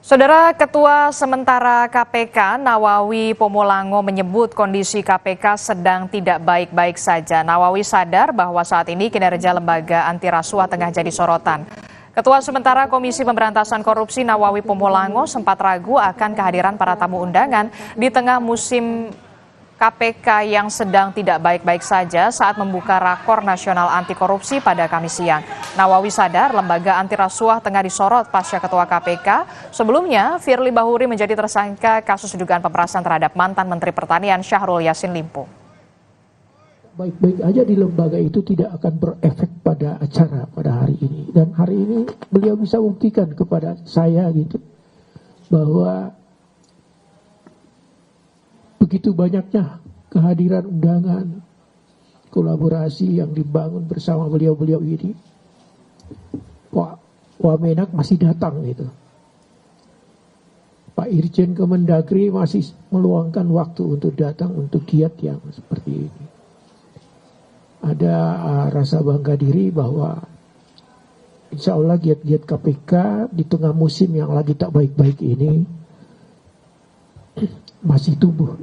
Saudara Ketua Sementara KPK Nawawi Pomolango menyebut kondisi KPK sedang tidak baik-baik saja. Nawawi sadar bahwa saat ini kinerja lembaga anti rasuah tengah jadi sorotan. Ketua Sementara Komisi Pemberantasan Korupsi Nawawi Pomolango sempat ragu akan kehadiran para tamu undangan di tengah musim KPK yang sedang tidak baik-baik saja saat membuka Rakor Nasional Anti Korupsi pada Kamis siang. Nawawi sadar lembaga anti rasuah tengah disorot pasca Ketua KPK. Sebelumnya, Firly Bahuri menjadi tersangka kasus dugaan pemerasan terhadap mantan Menteri Pertanian Syahrul Yassin Limpo. Baik-baik aja di lembaga itu tidak akan berefek pada acara pada hari ini. Dan hari ini beliau bisa buktikan kepada saya gitu bahwa begitu banyaknya kehadiran undangan, kolaborasi yang dibangun bersama beliau-beliau ini, Pak Wamenak masih datang gitu. Pak Irjen Kemendagri masih meluangkan waktu untuk datang untuk giat yang seperti ini. Ada rasa bangga diri bahwa insya Allah giat-giat KPK di tengah musim yang lagi tak baik-baik ini masih tumbuh